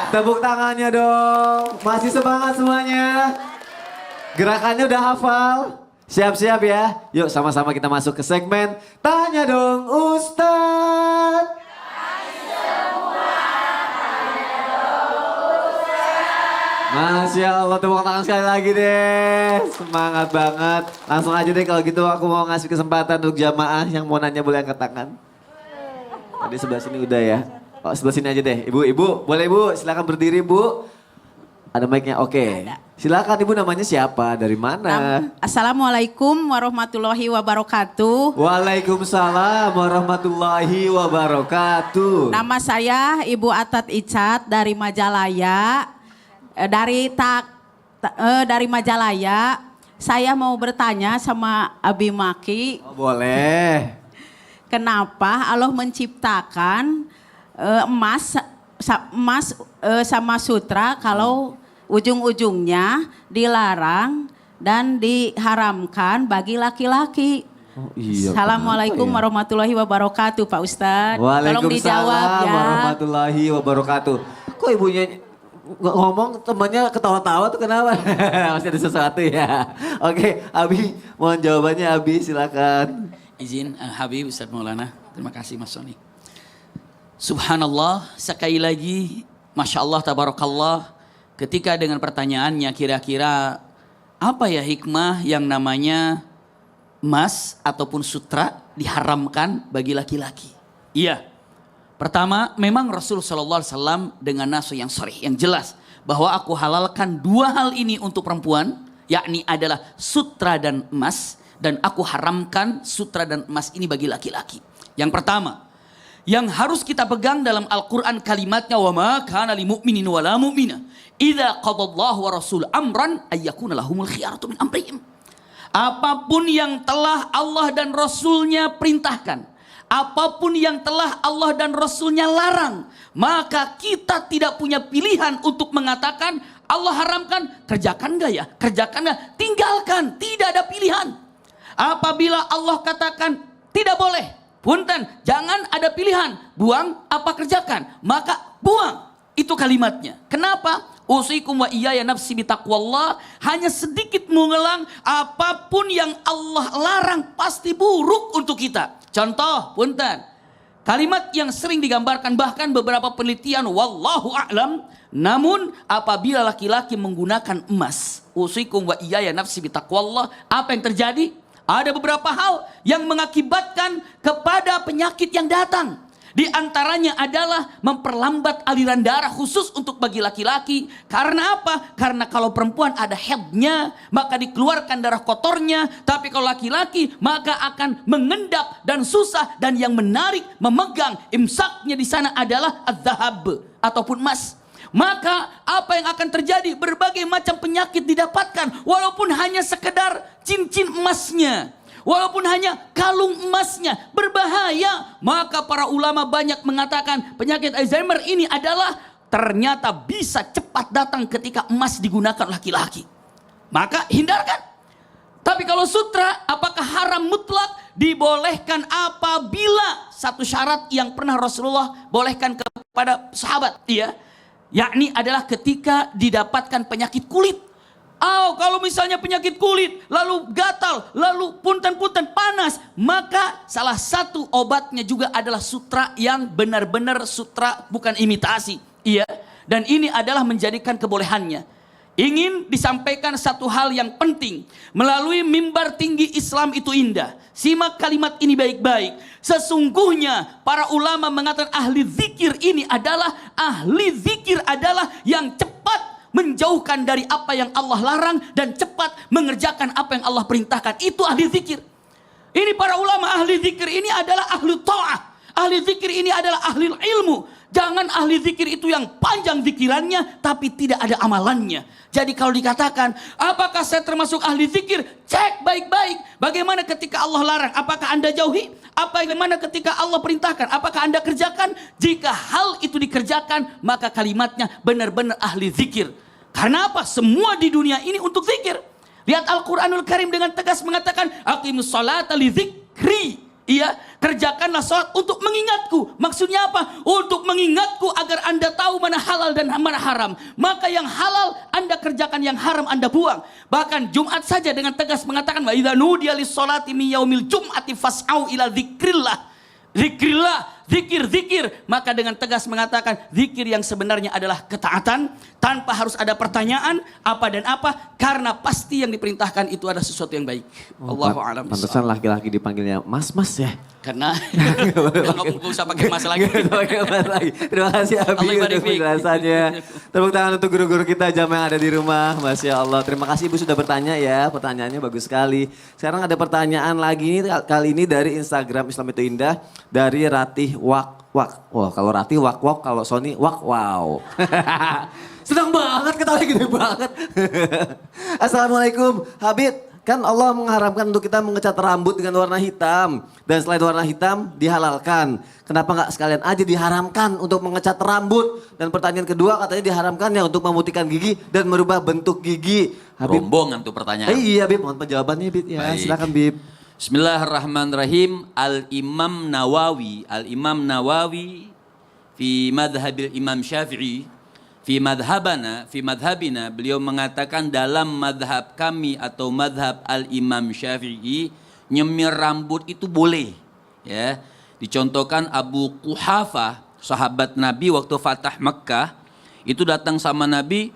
Tepuk tangannya dong. Masih semangat semuanya. Gerakannya udah hafal. Siap-siap ya. Yuk sama-sama kita masuk ke segmen Tanya Dong Ustadz. Masya Allah, tepuk tangan sekali lagi deh. Semangat banget. Langsung aja deh kalau gitu aku mau ngasih kesempatan untuk jamaah yang mau nanya boleh angkat tangan. Tadi sebelah sini udah ya. Oh sebelah sini aja deh. Ibu, boleh ibu silakan berdiri bu. Ada mic-nya, oke. Silakan ibu namanya siapa, dari mana? Assalamualaikum warahmatullahi wabarakatuh. Waalaikumsalam warahmatullahi wabarakatuh. Nama saya Ibu Atat Icat dari Majalaya. Dari Majalaya. Saya mau bertanya sama Abi Maki. Oh, boleh. Kenapa Allah menciptakan emas sama sutra kalau ujung-ujungnya dilarang dan diharamkan bagi laki-laki. Oh, iya, Assalamualaikum ya? warahmatullahi wabarakatuh Pak Ustadz. Tolong Waalaikumsalam dijawab ya. warahmatullahi wabarakatuh. Kok ibunya ngomong temannya ketawa-tawa tuh kenapa? Masih ada sesuatu ya. Oke, Abi mohon jawabannya Abi silakan. Izin Habib Ustadz Maulana. Terima kasih Mas Soni. Subhanallah, sekali lagi Masya Allah, Tabarakallah. Ketika dengan pertanyaannya kira-kira apa ya hikmah yang namanya emas ataupun sutra diharamkan bagi laki-laki? Iya. Pertama, memang Rasulullah SAW dengan nasu yang sharih, yang jelas. Bahwa aku halalkan dua hal ini untuk perempuan, yakni adalah sutra dan emas. Dan aku haramkan sutra dan emas ini bagi laki-laki. Yang pertama, yang harus kita pegang dalam Al-Quran kalimatnya wa ma kana lil mu'minin wa la mu'mina idza qadallahu wa rasul amran ayyakuna lahumul khiyaratu min amrihim. Apapun yang telah Allah dan Rasulnya perintahkan, apapun yang telah Allah dan Rasulnya larang, maka kita tidak punya pilihan untuk mengatakan Allah haramkan, kerjakan enggak ya? Kerjakan enggak? Tinggalkan, tidak ada pilihan. Apabila Allah katakan tidak boleh, punten, jangan ada pilihan, buang apa kerjakan, maka buang. Itu kalimatnya. Kenapa? Usikum wa iyaya nafsi bitaqwallah, hanya sedikit mengulang apapun yang Allah larang pasti buruk untuk kita. Contoh, punten. Kalimat yang sering digambarkan bahkan beberapa penelitian wallahu a'lam, namun apabila laki-laki menggunakan emas, usikum wa iyaya nafsi bitaqwallah, apa yang terjadi? Ada beberapa hal yang mengakibatkan kepada penyakit yang datang. Di antaranya adalah memperlambat aliran darah khusus untuk bagi laki-laki. Karena apa? Karena kalau perempuan ada headnya, maka dikeluarkan darah kotornya. Tapi kalau laki-laki, maka akan mengendap dan susah. Dan yang menarik, memegang imsaknya di sana adalah az-zahab ataupun emas. Maka apa yang akan terjadi? Berbagai macam penyakit didapatkan. Walaupun hanya sekedar cincin emasnya, walaupun hanya kalung emasnya, berbahaya. Maka para ulama banyak mengatakan penyakit Alzheimer ini adalah ternyata bisa cepat datang ketika emas digunakan laki-laki. Maka hindarkan. Tapi kalau sutra, apakah haram mutlak? Dibolehkan apabila satu syarat yang pernah Rasulullah bolehkan kepada sahabat, iya, yakni adalah ketika didapatkan penyakit kulit. Kalau misalnya penyakit kulit, lalu gatal, lalu punten-punten panas, maka salah satu obatnya juga adalah sutra yang benar-benar sutra, bukan imitasi. Iya, dan ini adalah menjadikan kebolehannya. Ingin disampaikan satu hal yang penting. Melalui mimbar tinggi Islam itu indah. Simak kalimat ini baik-baik. Sesungguhnya para ulama mengatakan ahli zikir ini adalah, ahli zikir adalah yang cepat menjauhkan dari apa yang Allah larang dan cepat mengerjakan apa yang Allah perintahkan. Itu ahli zikir. Ini para ulama ahli zikir ini adalah ahli ta'ah. Ahli zikir ini adalah ahli ilmu. Jangan ahli zikir itu yang panjang zikirannya tapi tidak ada amalannya. Jadi kalau dikatakan, apakah saya termasuk ahli zikir? Cek baik-baik. Bagaimana ketika Allah larang? Apakah Anda jauhi? Bagaimana ketika Allah perintahkan? Apakah Anda kerjakan? Jika hal itu dikerjakan, maka kalimatnya benar-benar ahli zikir. Karena apa? Semua di dunia ini untuk zikir. Lihat Al-Quranul Karim dengan tegas mengatakan, aqimus salata li zikri. Iya, Kerjakanlah sholat untuk mengingatku. Maksudnya apa? Untuk mengingatku agar Anda tahu mana halal dan mana haram. Maka yang halal Anda kerjakan, yang haram Anda buang. Bahkan Jumat saja dengan tegas mengatakan, wa idza nudiya lis-sholati min yaumil jum'ati fas'au ila dzikrillah. Zikrillah, zikir. Maka dengan tegas mengatakan zikir yang sebenarnya adalah ketaatan tanpa harus ada pertanyaan apa dan apa, karena pasti yang diperintahkan itu adalah sesuatu yang baik. Allahu a'lam. Pantesan laki-laki dipanggilnya mas-mas ya. Karena nggak usah pakai mas lagi. Terima kasih Abi untuk penjelasannya. Tepuk tangan untuk guru-guru kita jamaah yang ada di rumah. Masya Allah. Terima kasih Ibu sudah bertanya ya. Pertanyaannya bagus sekali. Sekarang ada pertanyaan lagi nih, kali ini dari Instagram Islam Itu Indah. Dari Ratih Wak. Wah, kalau Ratih wak, kalau Sony wak wow. Senang banget, ketawa gede banget. Assalamualaikum Habib. Kan Allah mengharamkan untuk kita mengecat rambut dengan warna hitam. Dan selain warna hitam dihalalkan. Kenapa nggak sekalian aja diharamkan untuk mengecat rambut? Dan pertanyaan kedua katanya diharamkan ya untuk memutihkan gigi dan merubah bentuk gigi. Habib. Rombongan tuh pertanyaan. Iya Bib, mohon penjawabannya Bib ya. Baik. Silakan Bib. Bismillahirrahmanirrahim. Al-Imam Nawawi fi madhabil Imam Syafi'i, fi madhabina, beliau mengatakan dalam madhab kami atau madhab Al-Imam Syafi'i, nyemir rambut itu boleh. Ya, dicontohkan Abu Quhafah, sahabat Nabi waktu Fatah Mekkah, itu datang sama Nabi,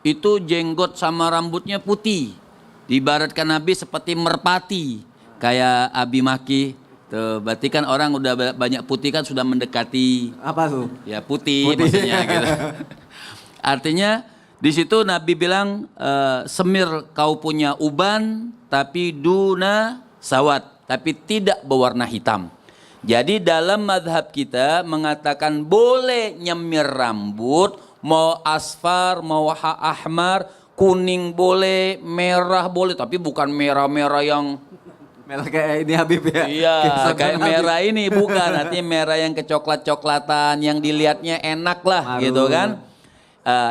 itu jenggot sama rambutnya putih. Diibaratkan Nabi seperti merpati. Kayak Abi Maki, tuh, berarti kan orang udah banyak putih kan sudah mendekati. Apa tuh? Ya putih. Maksudnya gitu. Artinya di situ Nabi bilang, semir kau punya uban tapi duna sawat, tapi tidak berwarna hitam. Jadi dalam madhab kita mengatakan boleh nyemir rambut, mau asfar, mau ahmar, kuning boleh, merah boleh, tapi bukan merah-merah yang Merah kayak ini Habib ya? iya, kayak merah ini bukan. Artinya merah yang kecoklat-coklatan, yang dilihatnya enak lah. Maru. Gitu kan.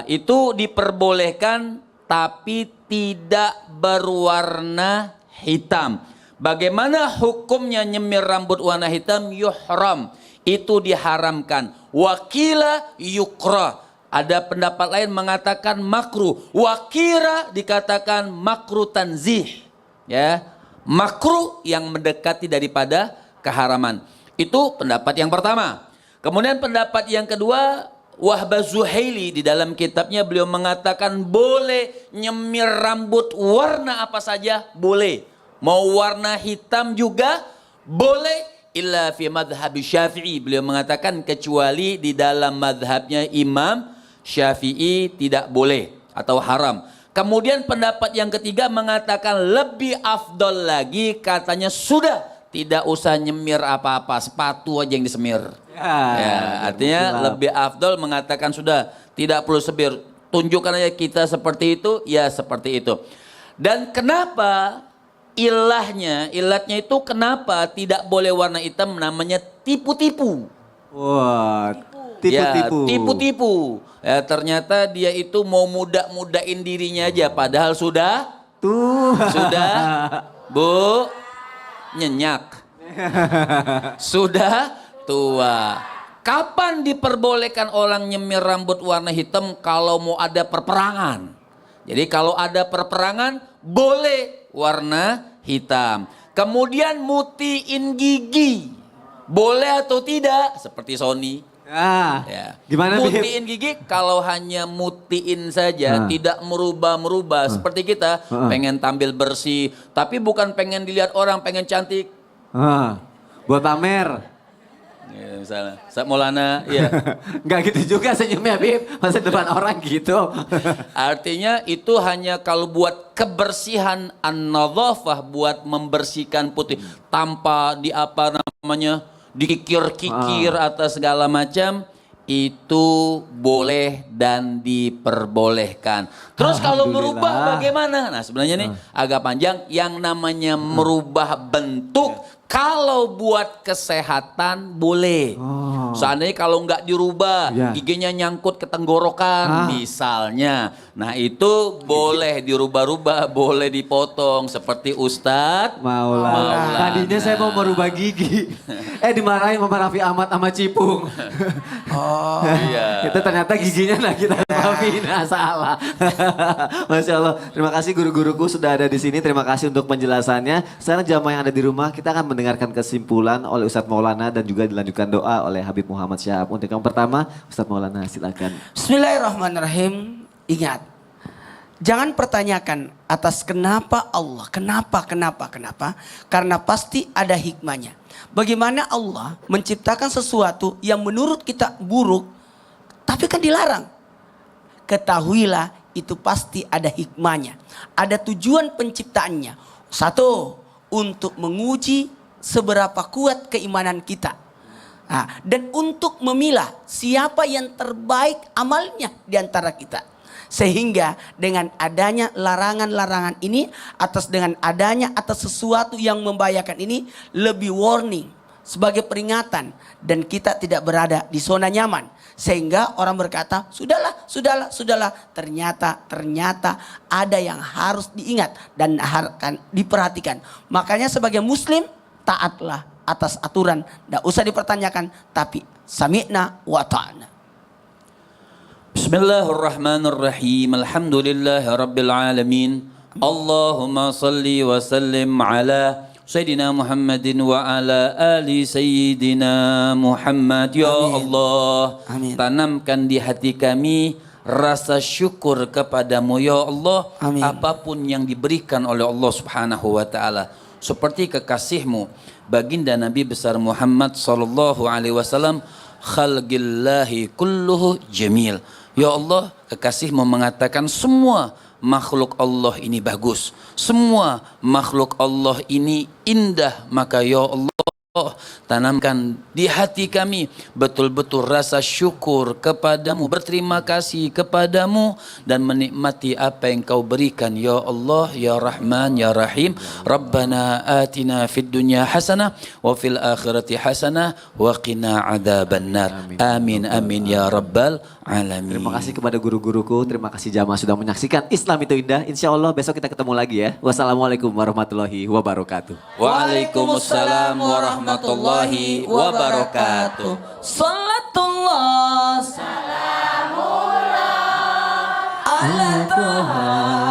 Itu diperbolehkan tapi tidak berwarna hitam. Bagaimana hukumnya nyemir rambut warna hitam? Yuhram. Itu diharamkan. Wakila yukra. Ada pendapat lain mengatakan makruh. Wakira dikatakan makruh tanzih. Ya. Makruh yang mendekati daripada keharaman. Itu pendapat yang pertama. Kemudian pendapat yang kedua, Wahbah Zuhaili di dalam kitabnya beliau mengatakan boleh nyemir rambut warna apa saja, boleh. Mau warna hitam juga boleh. Illa fi madhab Syafi'i, beliau mengatakan kecuali di dalam madhabnya Imam Syafi'i tidak boleh atau haram. Kemudian pendapat yang ketiga mengatakan lebih afdol lagi, katanya sudah tidak usah nyemir apa-apa, sepatu aja yang disemir. Ya, artinya lebih afdol mengatakan sudah tidak perlu semir. Tunjukkan aja kita seperti itu, ya seperti itu. Dan kenapa ilatnya itu kenapa tidak boleh warna hitam, namanya tipu-tipu. Wah, tipu-tipu. Ya, tipu-tipu. Ya, ternyata dia itu mau muda-mudain dirinya aja, padahal sudah Bu nyenyak. Sudah tua. Kapan diperbolehkan orang nyemir rambut warna hitam? Kalau mau ada perperangan. Jadi kalau ada perperangan boleh warna hitam. Kemudian mutiin gigi. Boleh atau tidak? Seperti Sony. Ya. Gimana mutiin gigi kalau hanya mutiin saja, tidak merubah seperti kita pengen tampil bersih, tapi bukan pengen dilihat orang, pengen cantik. Buat pamer. Ya, misalnya, Ustaz Maulana, ya. Enggak gitu juga senyumnya Bib, masa depan orang gitu. Artinya itu hanya kalau buat kebersihan an-nadhafah, buat membersihkan putih, tanpa di apa namanya dikikir-kikir atas segala macam, itu boleh dan diperbolehkan. Terus kalau merubah bagaimana? Nah sebenarnya nih agak panjang. Yang namanya merubah bentuk Kalau buat kesehatan boleh. Seandainya kalau nggak dirubah, Ya. giginya nyangkut ke tenggorokan misalnya. Nah itu boleh dirubah-rubah, boleh dipotong seperti Ustadz Maulana. Tadinya saya mau merubah gigi. Dimarahin sama Raffi Ahmad sama Cipung. Iya. Itu ternyata giginya nah kita maafin. Salah. Masya Allah. Terima kasih guru-guruku sudah ada di sini. Terima kasih untuk penjelasannya. Sekarang jamaah yang ada di rumah kita akan mendengarkan kesimpulan oleh Ustadz Maulana dan juga dilanjutkan doa oleh Habib Muhammad Syahab. Untuk yang pertama, Ustadz Maulana silakan. Bismillahirrahmanirrahim. Ingat, jangan pertanyakan atas kenapa Allah, kenapa. Karena pasti ada hikmahnya. Bagaimana Allah menciptakan sesuatu yang menurut kita buruk, tapi kan dilarang. Ketahuilah itu pasti ada hikmahnya. Ada tujuan penciptaannya. Satu, untuk menguji seberapa kuat keimanan kita. Nah, dan untuk memilah siapa yang terbaik amalnya di antara kita. Sehingga dengan adanya larangan-larangan ini, atas sesuatu yang membahayakan ini, lebih warning sebagai peringatan. Dan kita tidak berada di zona nyaman. Sehingga orang berkata, sudahlah. Ternyata ada yang harus diingat dan akan diperhatikan. Makanya sebagai muslim, taatlah atas aturan. Tidak usah dipertanyakan, tapi sami'na wa ta'na. Bismillahirrahmanirrahim. Alhamdulillahi rabbil alamin. Allahumma salli wa sallim ala Sayyidina Muhammadin wa ala ali Sayyidina Muhammad. Ya Allah, Amin. tanamkan di hati kami rasa syukur kepadamu ya Allah. Amin. Apapun yang diberikan oleh Allah subhanahu wa ta'ala. Seperti kekasihmu baginda Nabi besar Muhammad sallallahu alaihi wasallam, khalqillahi kulluhu jamil. Ya Allah, kekasihmu mengatakan semua makhluk Allah ini bagus. Semua makhluk Allah ini indah. Maka ya Allah, tanamkan di hati kami betul-betul rasa syukur kepadamu, berterima kasih kepadamu dan menikmati apa yang kau berikan ya Allah, ya Rahman, ya Rahim. Rabbana atina fid dunya hasanah wa fil akhirati hasanah wa qina adzabannar. Amin amin ya rabbal alamin. Terima kasih kepada guru-guruku, terima kasih jamaah sudah menyaksikan Islam itu Indah. Insya Allah besok kita ketemu lagi ya. Wassalamualaikum warahmatullahi wabarakatuh. Waalaikumsalam warahmatullahi wabarakatuh. Salatullah, salamullah ala Tuhan.